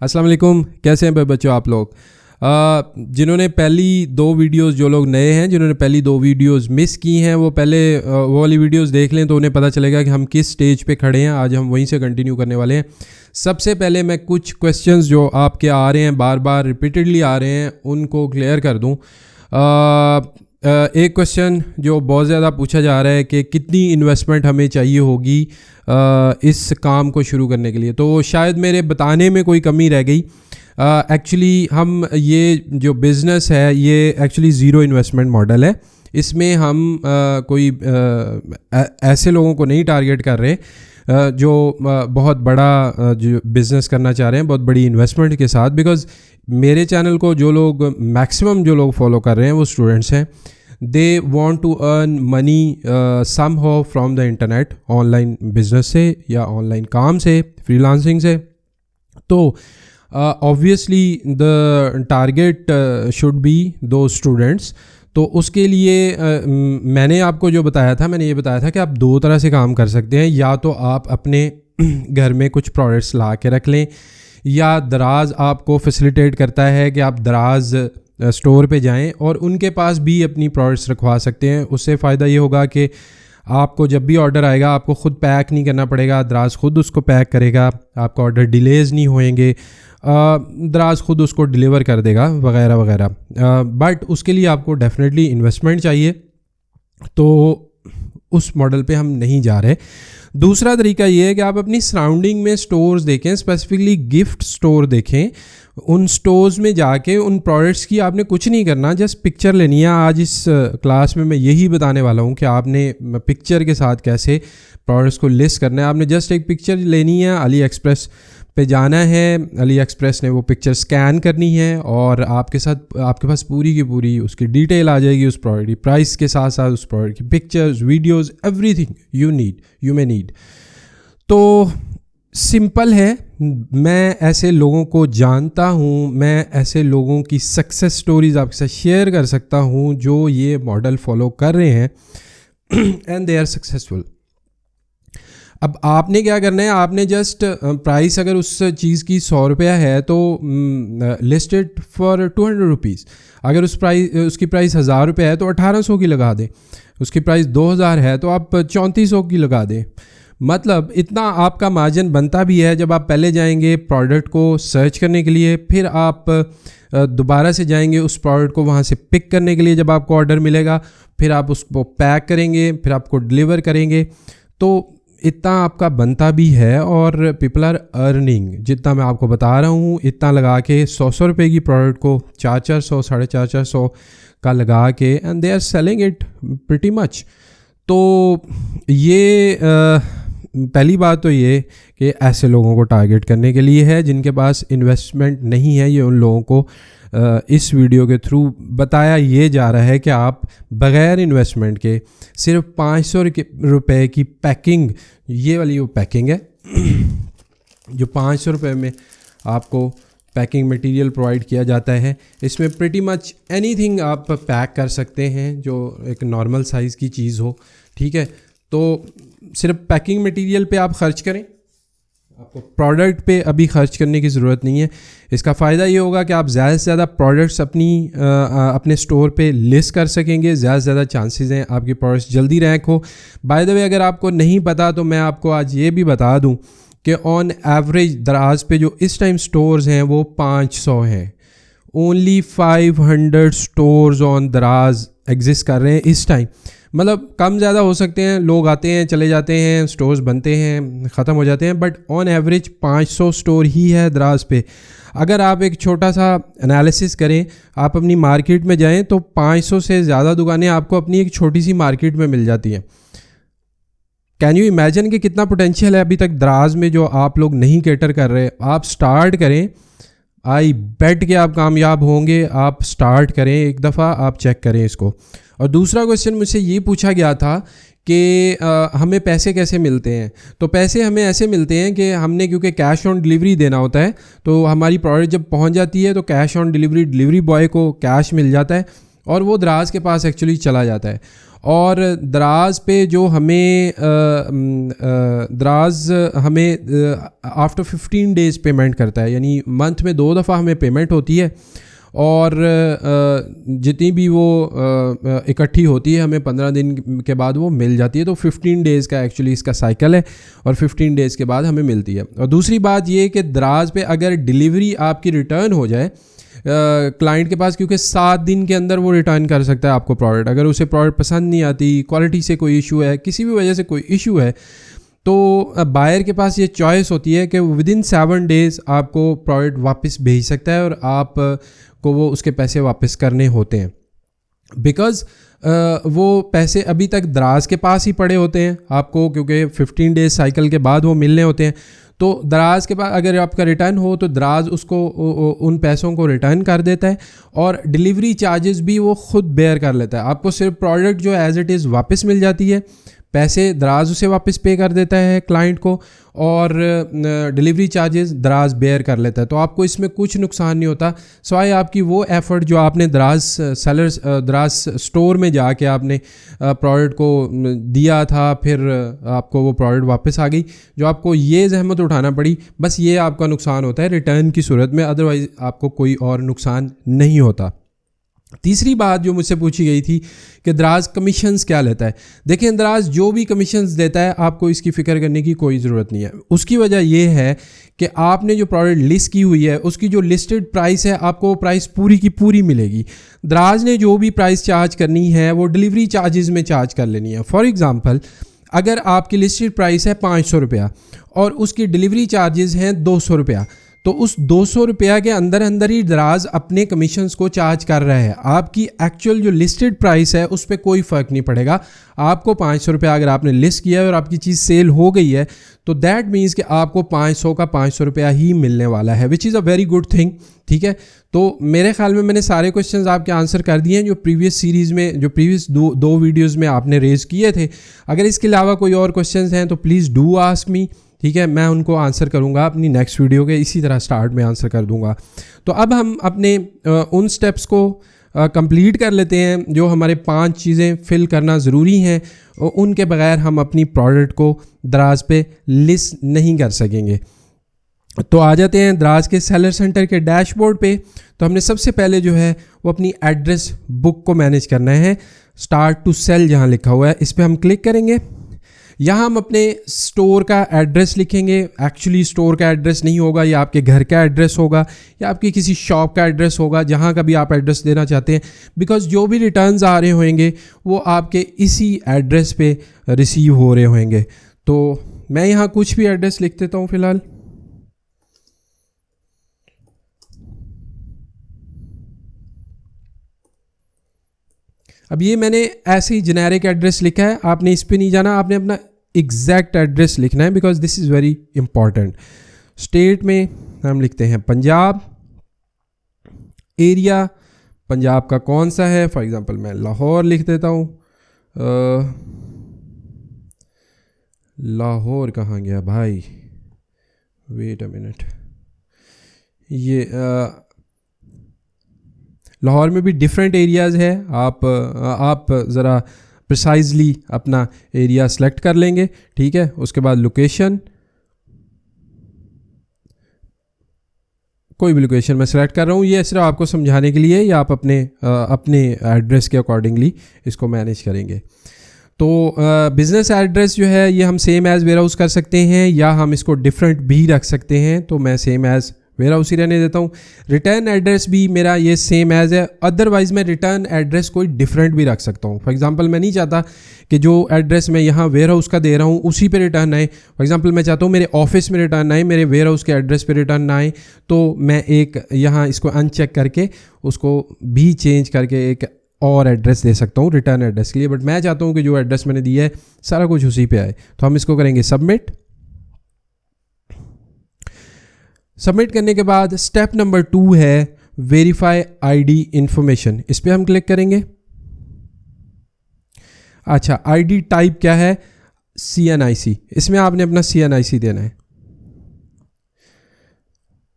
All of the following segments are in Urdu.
السلام علیکم، کیسے ہیں بچوں آپ لوگ؟ جنہوں نے پہلی 2 ویڈیوز، جو لوگ نئے ہیں جنہوں نے پہلی 2 ویڈیوز مس کی ہیں، وہ پہلے وہ والی ویڈیوز دیکھ لیں تو انہیں پتہ چلے گا کہ ہم کس سٹیج پہ کھڑے ہیں. آج ہم وہیں سے کنٹینیو کرنے والے ہیں. سب سے پہلے میں کچھ کویسچنز جو آپ کے آ رہے ہیں، بار بار ریپیٹڈلی آ رہے ہیں، ان کو کلیئر کر دوں. ایک کویسچن جو بہت زیادہ پوچھا جا رہا ہے کہ کتنی انویسٹمنٹ ہمیں چاہیے ہوگی اس کام کو شروع کرنے کے لیے. تو شاید میرے بتانے میں کوئی کمی رہ گئی. ایکچولی ہم یہ جو بزنس ہے یہ ایکچولی زیرو انویسٹمنٹ ماڈل ہے. اس میں ہم کوئی ایسے لوگوں کو نہیں ٹارگیٹ کر رہے جو بہت بڑا جو بزنس کرنا چاہ رہے ہیں بہت بڑی انویسٹمنٹ کے ساتھ. بیکاز میرے چینل کو جو لوگ میکسیمم جو لوگ فالو کر رہے ہیں وہ اسٹوڈنٹس ہیں. They want to earn money somehow from the internet, online business سے یا آن لائن کام سے، فری لانسنگ سے. تو obviously the target should be those students. تو اس کے لیے میں نے آپ کو جو بتایا تھا، میں نے یہ بتایا تھا کہ آپ 2 طرح سے کام کر سکتے ہیں. یا تو آپ اپنے گھر میں کچھ پروڈکٹس لا کے رکھ لیں، یا دراز آپ کو فیسیلیٹیٹ کرتا ہے کہ آپ دراز اسٹور پہ جائیں اور ان کے پاس بھی اپنی پروڈکٹس رکھوا سکتے ہیں. اس سے فائدہ یہ ہوگا کہ آپ کو جب بھی آرڈر آئے گا آپ کو خود پیک نہیں کرنا پڑے گا، دراز خود اس کو پیک کرے گا، آپ کا آرڈر ڈیلیز نہیں ہوئیں گے، دراز خود اس کو ڈیلیور کر دے گا وغیرہ وغیرہ. بٹ اس کے لیے آپ کو ڈیفینیٹلی انویسٹمنٹ چاہیے، تو اس ماڈل پہ ہم نہیں جا رہے. دوسرا طریقہ یہ ہے کہ آپ اپنی سراؤنڈنگ میں سٹورز دیکھیں، اسپیسیفکلی گفٹ سٹور دیکھیں. ان سٹورز میں جا کے ان پروڈکٹس کی آپ نے کچھ نہیں کرنا، جسٹ پکچر لینی ہے. آج اس کلاس میں یہی بتانے والا ہوں کہ آپ نے پکچر کے ساتھ کیسے پروڈکٹس کو لسٹ کرنا ہے. آپ نے جسٹ ایک پکچر لینی ہے، علی ایکسپریس پہ جانا ہے، علی ایکسپریس نے وہ پکچر سکین کرنی ہے اور آپ کے پاس پوری کی پوری اس کی ڈیٹیل آ جائے گی، اس پروڈکٹ کی پرائس کے ساتھ ساتھ اس پروڈکٹ کی pictures, videos, every thing you may need. تو سمپل ہے. میں ایسے لوگوں کو جانتا ہوں، میں ایسے لوگوں کی سکسیس سٹوریز آپ کے ساتھ شیئر کر سکتا ہوں جو یہ ماڈل فالو کر رہے ہیں اینڈ دے آر سکسیزفل. اب آپ نے کیا کرنا ہے، آپ نے جسٹ پرائس اگر اس چیز کی 100 روپیہ ہے تو لسٹڈ فار 200 روپیز. اگر اس کی پرائس 1000 روپے ہے تو 1800 کی لگا دیں. اس کی پرائس 2000 ہے تو آپ 3400 کی لگا دیں. مطلب اتنا آپ کا مارجن بنتا بھی ہے. جب آپ پہلے جائیں گے پروڈکٹ کو سرچ کرنے کے لیے، پھر آپ دوبارہ سے جائیں گے اس پروڈکٹ کو وہاں سے پک کرنے کے لیے جب آپ کو آرڈر ملے گا، پھر آپ اس کو پیک کریں گے، پھر آپ کو ڈلیور کریں گے. تو اتنا آپ کا بنتا بھی ہے اور پیپل آر ارننگ. جتنا میں آپ کو بتا رہا ہوں اتنا لگا کے 100 روپے کی پروڈکٹ کو 400 450 کا لگا کے and they are selling it pretty much. تو یہ پہلی بات تو یہ کہ ایسے لوگوں کو ٹارگیٹ کرنے کے لیے ہے جن کے پاس انویسٹمنٹ نہیں ہے. یہ ان لوگوں کو اس ویڈیو کے تھرو بتایا یہ جا رہا ہے کہ آپ بغیر انویسٹمنٹ کے صرف 500 روپے کی پیکنگ، یہ والی وہ پیکنگ ہے جو 500 روپے میں آپ کو پیکنگ مٹیریل پرووائڈ کیا جاتا ہے. اس میں پریٹی مچ اینی تھنگ آپ پیک کر سکتے ہیں جو ایک نارمل سائز کی چیز ہو. ٹھیک ہے، تو صرف پیکنگ مٹیریل پہ آپ خرچ کریں، آپ کو پروڈکٹ پہ ابھی خرچ کرنے کی ضرورت نہیں ہے. اس کا فائدہ یہ ہوگا کہ آپ زیادہ سے زیادہ پروڈکٹس اپنے اسٹور پہ لسٹ کر سکیں گے. زیادہ سے زیادہ چانسز ہیں آپ کی پروڈکٹس جلدی رینک ہو. بائی دا وے اگر آپ کو نہیں پتا تو میں آپ کو آج یہ بھی بتا دوں کہ آن ایوریج دراز پہ جو اس ٹائم سٹورز ہیں وہ 500 ہیں. اونلی 500 سٹورز آن دراز ایگزسٹ کر رہے ہیں اس ٹائم. مطلب کم زیادہ ہو سکتے ہیں، لوگ آتے ہیں چلے جاتے ہیں، سٹورز بنتے ہیں ختم ہو جاتے ہیں، بٹ آن ایوریج 500 سٹور ہی ہے دراز پہ. اگر آپ ایک چھوٹا سا انالیسس کریں، آپ اپنی مارکیٹ میں جائیں تو 500 سے زیادہ دکانیں آپ کو اپنی ایک چھوٹی سی مارکیٹ میں مل جاتی ہیں. کین یو امیجن کہ کتنا پوٹینشیل ہے ابھی تک دراز میں جو آپ لوگ نہیں کیٹر کر رہے. آپ سٹارٹ کریں، آئی بیٹ کہ آپ کامیاب ہوں گے. آپ سٹارٹ کریں، ایک دفعہ آپ چیک کریں اس کو. اور دوسرا کویسچن مجھ سے یہ پوچھا گیا تھا کہ ہمیں پیسے کیسے ملتے ہیں. تو پیسے ہمیں ایسے ملتے ہیں کہ ہم نے کیونکہ کیش آن ڈلیوری دینا ہوتا ہے، تو ہماری پروڈکٹ جب پہنچ جاتی ہے تو کیش آن ڈلیوری بوائے کو کیش مل جاتا ہے اور وہ دراز کے پاس ایکچولی چلا جاتا ہے. اور دراز پہ جو ہمیں دراز ہمیں آفٹر 15 days پیمنٹ کرتا ہے, یعنی منتھ میں 2 دفعہ ہمیں پیمنٹ ہوتی ہے, اور جتنی بھی وہ اکٹھی ہوتی ہے ہمیں 15 دن کے بعد وہ مل جاتی ہے. تو 15 days کا ایکچولی اس کا سائیکل ہے, اور 15 days کے بعد ہمیں ملتی ہے. اور دوسری بات یہ کہ دراز پہ اگر ڈیلیوری آپ کی ریٹرن ہو جائے کلائنٹ کے پاس, کیونکہ 7 دن کے اندر وہ ریٹرن کر سکتا ہے آپ کو پروڈکٹ. اگر اسے پروڈکٹ پسند نہیں آتی, کوالٹی سے کوئی ایشو ہے, کسی بھی وجہ سے کوئی ایشو ہے, تو بائر کے پاس یہ چوائس ہوتی ہے کہ ودن 7 days آپ کو پروڈکٹ واپس بھیج سکتا ہے, اور آپ کو وہ اس کے پیسے واپس کرنے ہوتے ہیں. بیکاز وہ پیسے ابھی تک دراز کے پاس ہی پڑے ہوتے ہیں آپ کو, کیونکہ 15 days سائیکل کے بعد وہ ملنے ہوتے ہیں. تو دراز کے بعد اگر آپ کا ریٹرن ہو تو دراز اس کو ان پیسوں کو ریٹرن کر دیتا ہے, اور ڈیلیوری چارجز بھی وہ خود بیئر کر لیتا ہے. آپ کو صرف پروڈکٹ جو ایز اٹ از واپس مل جاتی ہے, پیسے دراز اسے واپس پے کر دیتا ہے کلائنٹ کو, اور ڈیلیوری چارجز دراز بیئر کر لیتا ہے. تو آپ کو اس میں کچھ نقصان نہیں ہوتا, سوائے آپ کی وہ ایفرٹ جو آپ نے دراز اسٹور میں جا کے آپ نے پروڈکٹ کو دیا تھا, پھر آپ کو وہ پروڈکٹ واپس آ گئی, جو آپ کو یہ زحمت اٹھانا پڑی, بس یہ آپ کا نقصان ہوتا ہے ریٹرن کی صورت میں. ادروائز آپ کو کوئی اور نقصان نہیں ہوتا. تیسری بات جو مجھ سے پوچھی گئی تھی کہ دراز کمیشنز کیا لیتا ہے. دیکھیں, دراز جو بھی کمیشنز دیتا ہے آپ کو اس کی فکر کرنے کی کوئی ضرورت نہیں ہے. اس کی وجہ یہ ہے کہ آپ نے جو پروڈکٹ لسٹ کی ہوئی ہے اس کی جو لسٹڈ پرائس ہے آپ کو وہ پرائس پوری کی پوری ملے گی. دراز نے جو بھی پرائس چارج کرنی ہے وہ ڈیلیوری چارجز میں چارج کر لینی ہے. فار ایگزامپل, اگر آپ کی لسٹڈ پرائس ہے 500 روپیہ اور اس کی ڈیلیوری چارجز ہیں 200 روپیہ, تو اس 200 روپیہ کے اندر ہی دراز اپنے کمیشنز کو چارج کر رہا ہے. آپ کی ایکچوئل جو لسٹڈ پرائس ہے اس پہ کوئی فرق نہیں پڑے گا. آپ کو 500 روپیہ اگر آپ نے لسٹ کیا ہے اور آپ کی چیز سیل ہو گئی ہے تو دیٹ مینس کہ آپ کو 500 کا 500 روپیہ ہی ملنے والا ہے, وچ از اے ویری گڈ تھنگ. ٹھیک ہے, تو میرے خیال میں نے سارے کویشچنز آپ کے آنسر کر دیے ہیں جو پریویس سیریز میں, جو پریویس دو ویڈیوز میں آپ نے ریز کیے تھے. اگر اس کے علاوہ کوئی اور کویشچنز ہیں تو پلیز ڈو آسک می. ٹھیک ہے, میں ان کو آنسر کروں گا اپنی نیکسٹ ویڈیو کے اسی طرح سٹارٹ میں آنسر کر دوں گا. تو اب ہم اپنے ان سٹیپس کو کمپلیٹ کر لیتے ہیں جو ہمارے 5 چیزیں فل کرنا ضروری ہیں, ان کے بغیر ہم اپنی پروڈکٹ کو دراز پہ لسٹ نہیں کر سکیں گے. تو آ جاتے ہیں دراز کے سیلر سینٹر کے ڈیش بورڈ پہ. تو ہم نے سب سے پہلے جو ہے وہ اپنی ایڈریس بک کو مینیج کرنا ہے. اسٹارٹ ٹو سیل جہاں لکھا ہوا ہے اس پہ ہم کلک کریں گے. یہاں ہم اپنے اسٹور کا ایڈریس لکھیں گے. ایکچولی اسٹور کا ایڈریس نہیں ہوگا, یا آپ کے گھر کا ایڈریس ہوگا, یا آپ کی کسی شاپ کا ایڈریس ہوگا, جہاں کا بھی آپ ایڈریس دینا چاہتے ہیں, بیکاز جو بھی ریٹرنز آ رہے ہوئیں گے وہ آپ کے اسی ایڈریس پہ ریسیو ہو رہے ہوئیں گے. تو میں یہاں کچھ بھی ایڈریس لکھ دیتا ہوں فی الحال. اب یہ میں نے ایسے ہی جنیرک ایڈریس لکھا ہے, آپ نے اس پہ نہیں جانا, آپ نے اپنا ایگزیکٹ ایڈریس لکھنا ہے because this is very important. State میں ہم لکھتے ہیں پنجاب, ایریا پنجاب کا کون سا ہے, فار ایگزامپل میں لاہور لکھ دیتا ہوں. لاہور کہاں گیا بھائی, ویٹ اے منٹ. یہ لاہور میں بھی ڈفرینٹ ایریاز ہے, آپ ذرا پریسائزلی اپنا ایریا سلیکٹ کر لیں گے. ٹھیک ہے, اس کے بعد لوکیشن, کوئی بھی لوکیشن میں سلیکٹ کر رہا ہوں, یہ صرف آپ کو سمجھانے کے لیے, یا آپ اپنے ایڈریس کے اکارڈنگلی اس کو مینیج کریں گے. تو بزنس ایڈریس جو ہے یہ ہم سیم ایز ویئر ہاؤس کر سکتے ہیں, یا ہم اس کو ڈفرینٹ بھی رکھ سکتے ہیں. تو میں سیم ایز ویئر ہاؤس ہی رہنے دیتا ہوں. ریٹرن ایڈریس بھی میرا یہ سیم ایز ہے, ادروائز میں ریٹرن ایڈریس کوئی ڈفرینٹ بھی رکھ سکتا ہوں. فار ایگزامپل میں نہیں چاہتا کہ جو ایڈریس میں یہاں ویئر ہاؤس کا دے رہا ہوں اسی پہ ریٹرن آئے. فار ایگزامپل میں چاہتا ہوں میرے آفس میں ریٹرن آئے, میرے ویئر ہاؤس کے ایڈریس پہ ریٹرن نہ آئے, تو میں ایک یہاں اس کو ان چیک کر کے اس کو بھی چینج کر کے ایک اور ایڈریس دے سکتا ہوں ریٹرن ایڈریس کے لیے. بٹ میں چاہتا ہوں کہ جو ایڈریس میں نے دیا ہے سارا کچھ اسی پہ آئے. تو ہم اس کو کریں گے سبمٹ. سبمٹ کرنے کے بعد اسٹیپ نمبر 2 ہے ویریفائی آئی ڈی انفارمیشن, اس پہ ہم کلک کریں گے. اچھا, آئی ڈی ٹائپ کیا ہے, CNIC, اس میں آپ نے اپنا CNIC دینا ہے.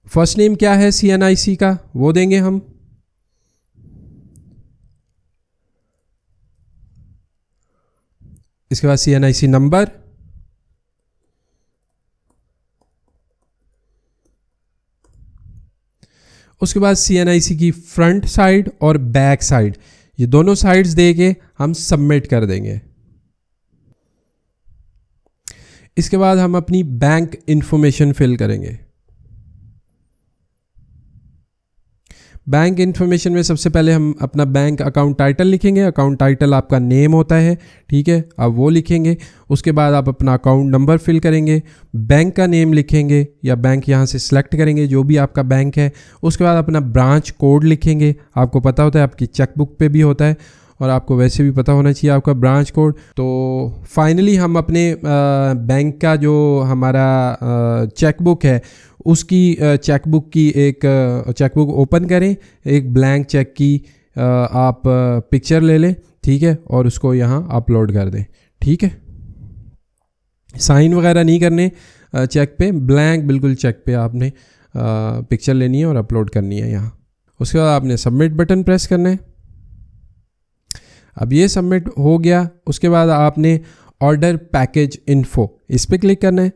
فرسٹ نیم کیا ہے CNIC کا وہ دیں گے ہم. اس کے بعد CNIC نمبر, اس کے بعد CNIC کی فرنٹ سائڈ اور بیک سائڈ, یہ دونوں سائڈز دے کے ہم سبمٹ کر دیں گے. اس کے بعد ہم اپنی بینک انفارمیشن فل کریں گے. بینک انفارمیشن میں سب سے پہلے ہم اپنا بینک اکاؤنٹ ٹائٹل لکھیں گے. اکاؤنٹ ٹائٹل آپ کا نیم ہوتا ہے, ٹھیک ہے, آپ وہ لکھیں گے. اس کے بعد آپ اپنا اکاؤنٹ نمبر فل کریں گے, بینک کا نیم لکھیں گے یا بینک یہاں سے سلیکٹ کریں گے جو بھی آپ کا بینک ہے. اس کے بعد اپنا برانچ کوڈ لکھیں گے. آپ کو پتہ ہوتا ہے آپ کی چیک بک پہ بھی ہوتا ہے اور آپ کو ویسے بھی پتہ ہونا چاہیے آپ کا برانچ کوڈ. تو فائنلی ہم اپنے بینک کا جو ہمارا چیک بک ہے اس کی چیک بک کی ایک چیک بک اوپن کریں, ایک بلینک چیک کی آپ پکچر لے لیں, ٹھیک ہے, اور اس کو یہاں اپلوڈ کر دیں. ٹھیک ہے, سائن وغیرہ نہیں کرنے چیک پہ, بلینک بالکل چیک پہ آپ نے پکچر لینی ہے اور اپلوڈ کرنی ہے یہاں. اس کے بعد آپ نے سبمٹ بٹن پریس کرنا ہے. اب یہ سبمٹ ہو گیا. اس کے بعد آپ نے آرڈر پیکج انفو اس پہ کلک کرنا ہے.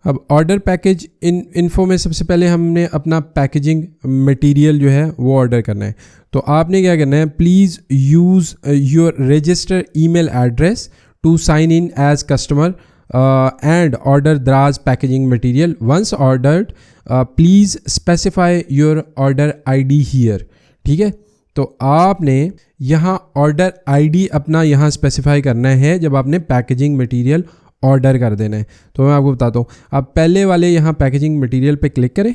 اب آرڈر پیکج انفو میں سب سے پہلے ہم نے اپنا پیکیجنگ مٹیریل جو ہے وہ آرڈر کرنا ہے. تو آپ نے کیا کرنا ہے, please use your register email address to sign in as customer and order Daraz packaging material. Once ordered please specify your order I D here. ٹھیک ہے, تو آپ نے یہاں آرڈر آئی ڈی اپنا یہاں اسپیسیفائی کرنا ہے جب آپ نے پیکیجنگ مٹیریل آرڈر کر دینا ہے. تو میں آپ کو بتاتا ہوں, آپ پہلے والے یہاں پیکیجنگ مٹیریل پہ کلک کریں.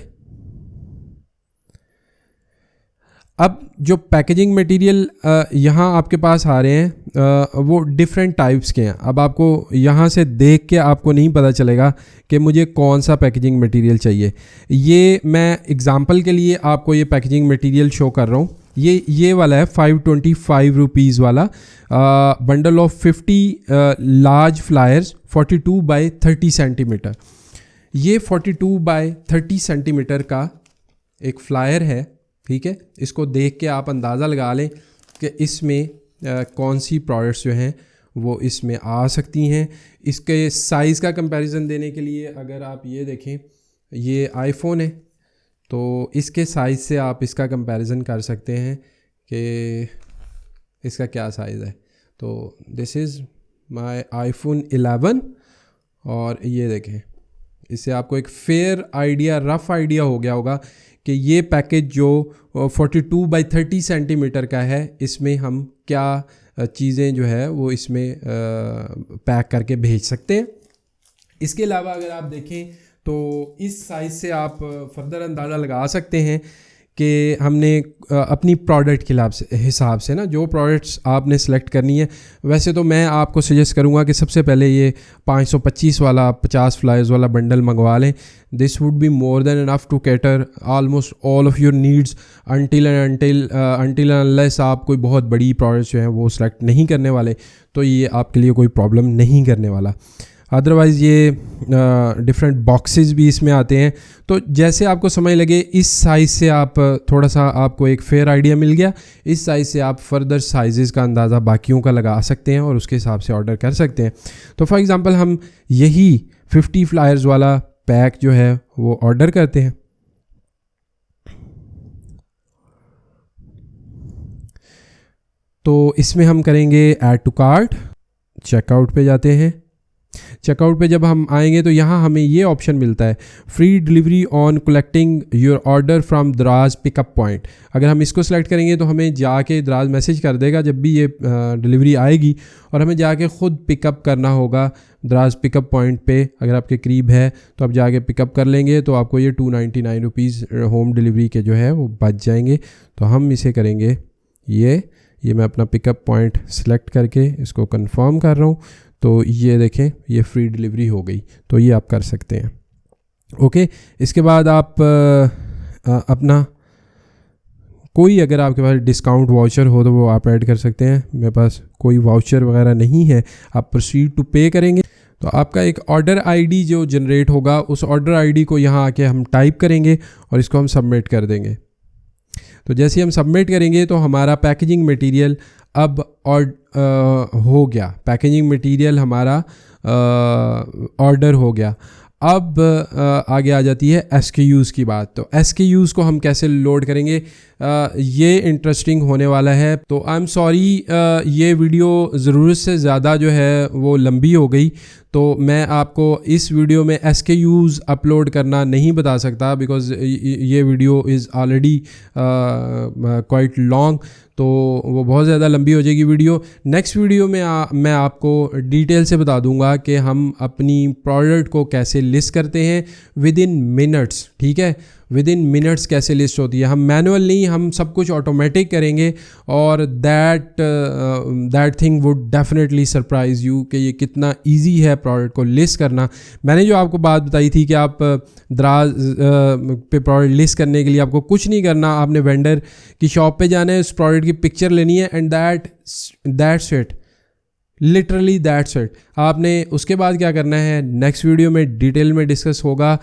اب جو پیکیجنگ مٹیریل یہاں آپ کے پاس آ رہے ہیں وہ ڈفرینٹ ٹائپس کے ہیں. اب آپ کو یہاں سے دیکھ کے آپ کو نہیں پتہ چلے گا کہ مجھے کون سا پیکیجنگ مٹیریل چاہیے. یہ میں اگزامپل کے لیے آپ کو یہ پیکیجنگ مٹیریل شو کر رہا ہوں. یہ والا ہے 525 روپیز والا bundle of 50 large flyers 42 by 30 centimetre. یہ 42 بائی 30 سینٹی میٹر کا ایک فلائر ہے. ٹھیک ہے, اس کو دیکھ کے آپ اندازہ لگا لیں کہ اس میں کون سی پروڈکٹس جو ہیں وہ اس میں آ سکتی ہیں. اس کے سائز کا کمپیریزن دینے کے لیے اگر آپ یہ دیکھیں, یہ آئی فون ہے تو اس کے سائز سے آپ اس کا کمپیریزن کر سکتے ہیں کہ اس کا کیا سائز ہے. تو دس از مائی آئی فون 11 اور یہ دیکھیں, اس سے آپ کو ایک فیئر آئیڈیا, رف آئیڈیا ہو گیا ہوگا کہ یہ پیکیج جو 42 بائی 30 سینٹی میٹر کا ہے اس میں ہم کیا چیزیں جو ہے وہ اس میں پیک کر کے بھیج سکتے ہیں. اس کے علاوہ اگر آپ دیکھیں تو اس سائز سے آپ فردر اندازہ لگا سکتے ہیں کہ ہم نے اپنی پروڈکٹ کے حساب سے نا جو پروڈکٹس آپ نے سلیکٹ کرنی ہے. ویسے تو میں آپ کو سجیسٹ کروں گا کہ سب سے پہلے یہ 525 والا 50 فلائرز والا بنڈل منگوا لیں. This would be more than enough to cater almost all of your needs until unless آپ کوئی بہت بڑی پروڈکٹس جو ہیں وہ سلیکٹ نہیں کرنے والے, تو یہ آپ کے لیے کوئی پرابلم نہیں کرنے والا. ادروائز یہ ڈفرینٹ باکسز بھی اس میں آتے ہیں. تو جیسے آپ کو سمجھ لگے اس سائز سے آپ تھوڑا سا آپ کو ایک فیئر آئیڈیا مل گیا. اس سائز سے آپ فردر سائزز کا اندازہ باقیوں کا لگا سکتے ہیں اور اس کے حساب سے آرڈر کر سکتے ہیں. تو فار ایگزامپل ہم یہی 50 فلائرز والا پیک جو ہے وہ آرڈر کرتے ہیں. تو اس میں ہم کریں گے add to cart, check out پہ جاتے ہیں. چیک آؤٹ پہ جب ہم آئیں گے تو یہاں ہمیں یہ آپشن ملتا ہے free delivery on collecting your order from دراز پک اپ پوائنٹ. اگر ہم اس کو سلیکٹ کریں گے تو ہمیں جا کے دراز میسیج کر دے گا جب بھی یہ ڈلیوری آئے گی, اور ہمیں جا کے خود پک اپ کرنا ہوگا دراز پک اپ پوائنٹ پہ. اگر آپ کے قریب ہے تو آپ جا کے پک اپ کر لیں گے تو آپ کو یہ 299 روپیز ہوم ڈلیوری کے جو ہے وہ بچ جائیں گے. تو ہم اسے کریں گے یہ میں اپنا پک اپ پوائنٹ سلیکٹ کر کے اس کو کنفرم کر رہا ہوں. تو یہ دیکھیں یہ فری ڈلیوری ہو گئی. تو یہ آپ کر سکتے ہیں. اوکے, اس کے بعد آپ اپنا کوئی اگر آپ کے پاس ڈسکاؤنٹ واؤچر ہو تو وہ آپ ایڈ کر سکتے ہیں. میرے پاس کوئی واؤچر وغیرہ نہیں ہے. آپ پروسیڈ ٹو پے کریں گے تو آپ کا ایک آرڈر آئی ڈی جو جنریٹ ہوگا اس آرڈر آئی ڈی کو یہاں آ کے ہم ٹائپ کریں گے اور اس کو ہم سبمٹ کر دیں گے. تو جیسے ہم سبمٹ کریں گے تو ہمارا پیکیجنگ مٹیریل اب ہو گیا، پیکیجنگ مٹیریل ہمارا آرڈر ہو گیا. اب آگے آ جاتی ہے ایس کے یوز کی بات. تو ایس کے یوز کو ہم کیسے لوڈ کریں گے، یہ انٹرسٹنگ ہونے والا ہے. تو آئی ایم سوری، یہ ویڈیو ضرورت سے زیادہ جو ہے وہ لمبی ہو گئی، تو میں آپ کو اس ویڈیو میں ایس کے یوز اپلوڈ کرنا نہیں بتا سکتا، بیکاز یہ video is already quite long, تو وہ بہت زیادہ لمبی ہو جائے گی ویڈیو. نیکسٹ ویڈیو میں میں آپ کو ڈیٹیل سے بتا دوں گا کہ ہم اپنی پروڈکٹ کو کیسے لسٹ کرتے ہیں ود ان منٹس. ٹھیک ہے، ود ان منٹس کیسے لسٹ ہوتی ہے. ہم مینول نہیں، ہم سب کچھ آٹومیٹک کریں گے، اور that thing would definitely surprise you کہ یہ کتنا ایزی ہے پروڈکٹ کو لسٹ کرنا. میں نے جو آپ کو بات بتائی تھی کہ آپ دراز پہ پروڈکٹ لسٹ کرنے کے لیے آپ کو کچھ نہیں کرنا، آپ نے وینڈر کی شاپ پہ جانا ہے، اس پروڈکٹ کی پکچر لینی ہے، and that's it, literally that's it. آپ نے اس کے بعد کیا کرنا ہے نیکسٹ ویڈیو میں ڈیٹیل میں ڈسکس ہوگا.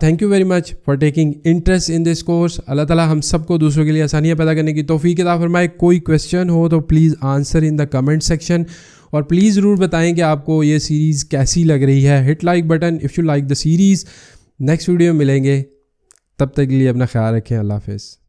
Thank you very much for taking interest in this course. اللہ تعالیٰ ہم سب کو دوسروں کے لیے آسانیاں پیدا کرنے کی توفیق عطا فرمائے. کوئی کویسچن ہو تو please answer in the comment section, اور پلیز ضرور بتائیں کہ آپ کو یہ سیریز کیسی لگ رہی ہے. Hit like button if you like the series. Next video ملیں گے، تب تک کے لیے اپنا خیال رکھیں. اللہ حافظ.